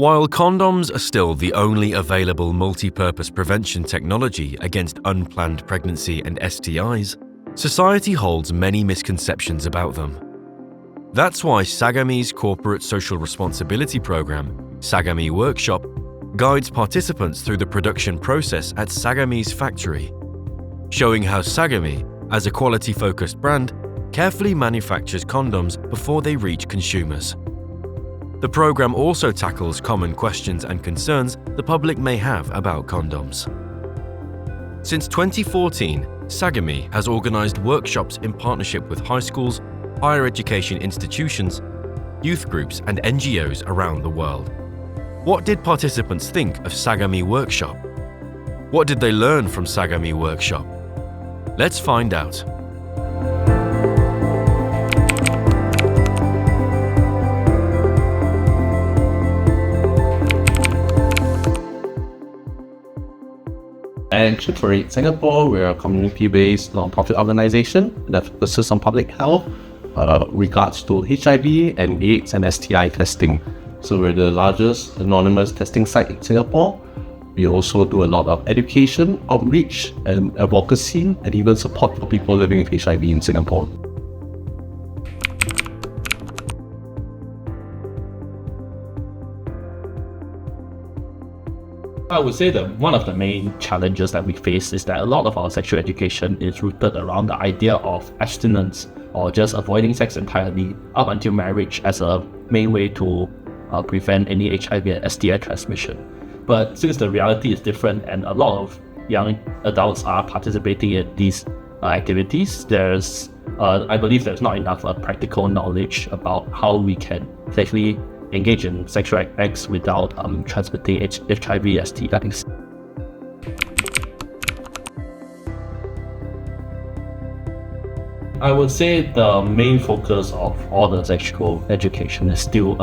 While condoms are still the only available multi-purpose prevention technology against unplanned pregnancy and STIs, society holds many misconceptions about them. That's why Sagami's corporate social responsibility program, Sagami Workshop, guides participants through the production process at Sagami's factory, showing how Sagami, as a quality-focused brand, carefully manufactures condoms before they reach consumers. The program also tackles common questions and concerns the public may have about condoms. Since 2014, Sagami has organized workshops in partnership with high schools, higher education institutions, youth groups, and NGOs around the world. What did participants think of Sagami Workshop? What did they learn from Sagami Workshop? Let's find out. And for Singapore, we're a community-based non-profit organization that focuses on public health regards to HIV and AIDS and STI testing. So we're the largest anonymous testing site in Singapore. We also do a lot of education, outreach, and advocacy, and even support for people living with HIV in Singapore. I would say that one of the main challenges that we face is that a lot of our sexual education is rooted around the idea of abstinence or just avoiding sex entirely up until marriage as a main way to prevent any HIV and STI transmission. But since the reality is different and a lot of young adults are participating in these activities, I believe there's not enough practical knowledge about how we can safely engage in sexual acts without transmitting HIV, STIs. I would say the main focus of all the sexual education is still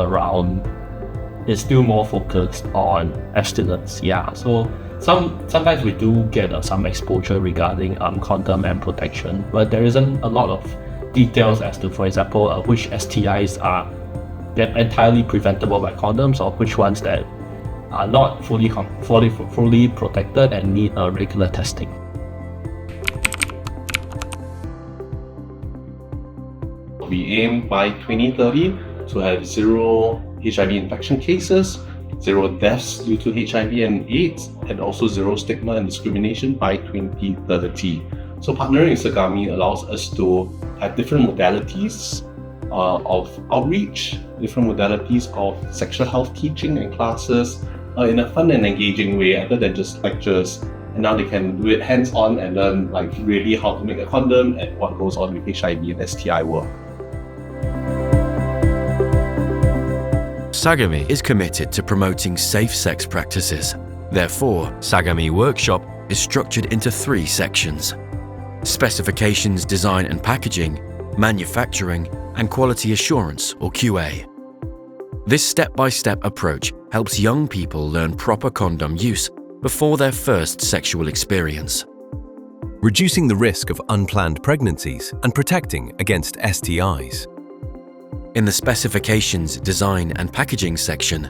more focused on abstinence. Yeah, so sometimes we do get some exposure regarding condom and protection, but there isn't a lot of details as to, for example, which STIs are entirely preventable by condoms or which ones that are not fully protected and need regular testing. We aim by 2030 to have zero HIV infection cases, zero deaths due to HIV and AIDS, and also zero stigma and discrimination by 2030. So partnering with Sagami allows us to have different modalities of outreach, different modalities of sexual health teaching and classes in a fun and engaging way other than just lectures. And now they can do it hands-on and learn really how to make a condom and what goes on with HIV and STI work. Sagami is committed to promoting safe sex practices. Therefore, Sagami Workshop is structured into 3 sections: specifications, design and packaging, manufacturing, and quality assurance or QA. This step-by-step approach helps young people learn proper condom use before their first sexual experience, reducing the risk of unplanned pregnancies and protecting against STIs. In the specifications, design and packaging section,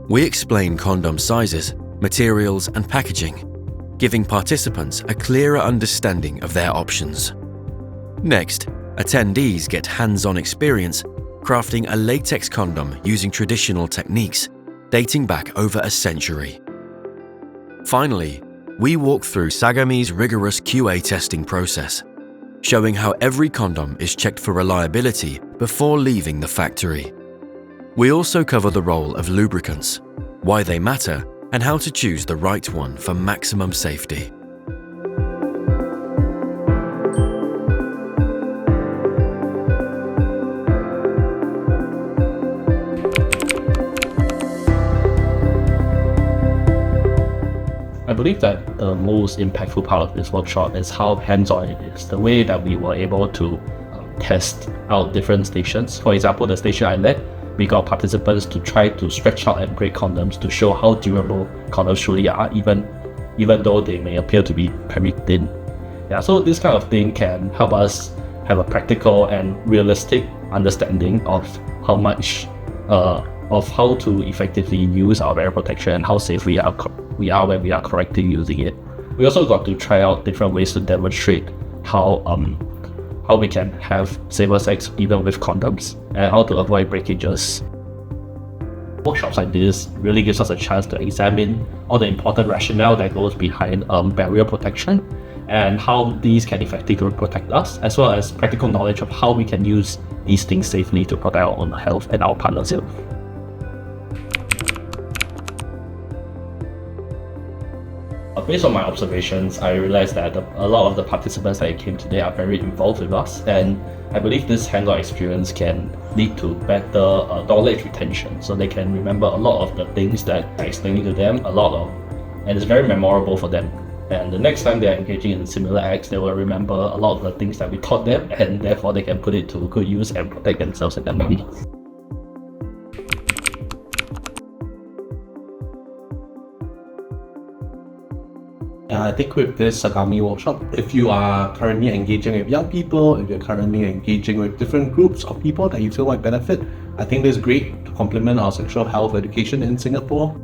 we explain condom sizes, materials and packaging, giving participants a clearer understanding of their options. Next, attendees get hands-on experience crafting a latex condom using traditional techniques dating back over a century. Finally, we walk through Sagami's rigorous QA testing process, showing how every condom is checked for reliability before leaving the factory. We also cover the role of lubricants, why they matter, and how to choose the right one for maximum safety. I believe that the most impactful part of this workshop is how hands-on it is, the way that we were able to test out different stations. For example, the station I led, we got participants to try to stretch out and break condoms to show how durable condoms truly are, even though they may appear to be very thin. Yeah, so this kind of thing can help us have a practical and realistic understanding of how much of of how to effectively use our barrier protection and how safe we are when we are correctly using it. We also got to try out different ways to demonstrate how we can have safer sex even with condoms and how to avoid breakages. Workshops like this really gives us a chance to examine all the important rationale that goes behind barrier protection and how these can effectively protect us, as well as practical knowledge of how we can use these things safely to protect our own health and our partner's health. Based on my observations, I realized that a lot of the participants that came today are very involved with us, and I believe this hands-on experience can lead to better knowledge retention, so they can remember a lot of the things that I explained to them, and it's very memorable for them. And the next time they are engaging in similar acts, they will remember a lot of the things that we taught them, and therefore they can put it to good use and protect themselves and their body. I think with this Sagami Workshop, if you are currently engaging with young people, if you're currently engaging with different groups of people that you feel might benefit, I think this is great to complement our sexual health education in Singapore.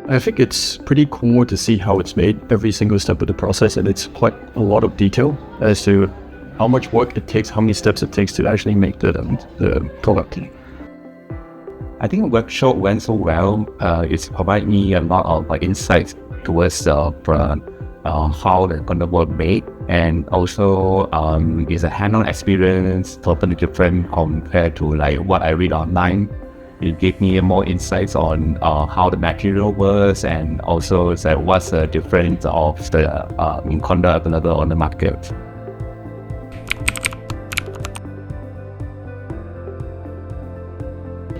I think it's pretty cool to see how it's made every single step of the process, and it's quite a lot of detail as to how much work it takes, how many steps it takes to actually make the product. I think the workshop went so well. It's provided me a lot of insights towards how the condom was made, and also it's a hands-on experience, totally different compared to what I read online. It gave me more insights on how the material works, and also what's the difference of the condom available on the market.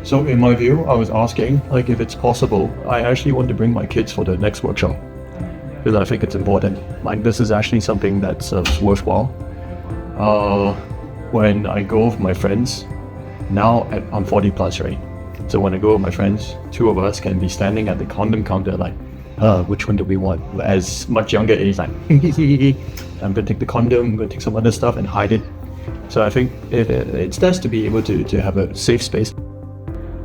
So in my view, I was asking if it's possible. I actually want to bring my kids for the next workshop because I think it's important. This is actually something that's worthwhile. When I go with my friends, now I'm 40 plus, right? So when I go with my friends, two of us can be standing at the condom counter which one do we want? As much younger age, I'm gonna take the condom, I'm gonna take some other stuff and hide it. So I think it's nice to be able to have a safe space.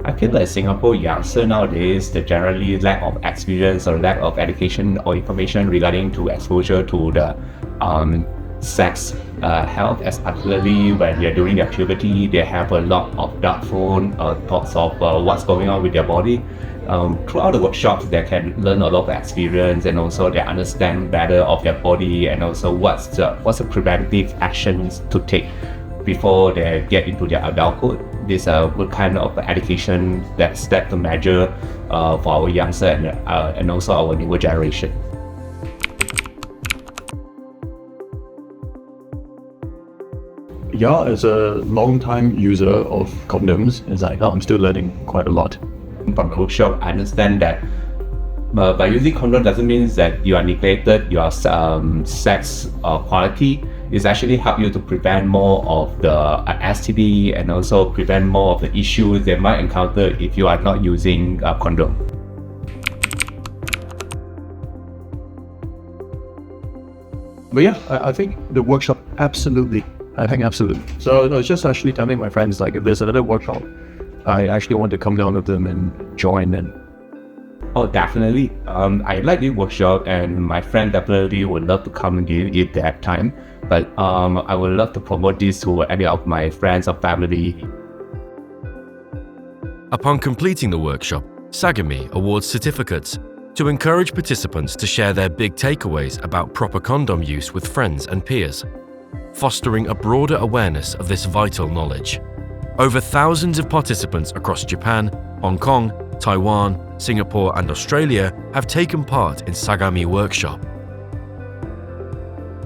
I feel like Singapore youngsters nowadays, they generally lack of experience or lack of education or information regarding to exposure to the sex health, particularly when they're during their puberty. They have a lot of doubtful thoughts of what's going on with their body. Throughout the workshops, they can learn a lot of experience, and also they understand better of their body, and also what's the preventive actions to take before they get into their adulthood. This good kind of education that's the measure for our youngsters and also our newer generation. Yeah, as a long-time user of condoms, I'm still learning quite a lot. From the workshop, I understand that by using condom doesn't mean that you are neglected your sex quality. It's actually help you to prevent more of the STD and also prevent more of the issues they might encounter if you are not using a condom. But yeah, I think the workshop, absolutely. So no, it's just actually telling my friends, if there's another workshop, I actually want to come down with them and join in. Oh, definitely. I like the workshop, and my friend definitely would love to come and give it that time. But I would love to promote this to any of my friends or family. Upon completing the workshop, Sagami awards certificates to encourage participants to share their big takeaways about proper condom use with friends and peers, fostering a broader awareness of this vital knowledge. Over thousands of participants across Japan, Hong Kong, Taiwan, Singapore and Australia have taken part in Sagami Workshop.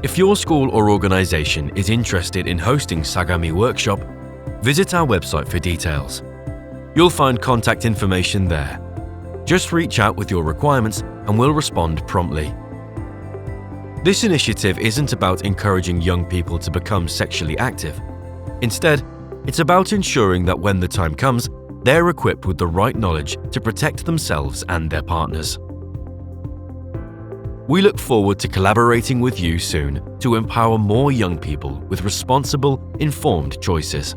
If your school or organization is interested in hosting Sagami Workshop, visit our website for details. You'll find contact information there. Just reach out with your requirements and we'll respond promptly. This initiative isn't about encouraging young people to become sexually active. Instead, it's about ensuring that when the time comes, they're equipped with the right knowledge to protect themselves and their partners. We look forward to collaborating with you soon to empower more young people with responsible, informed choices.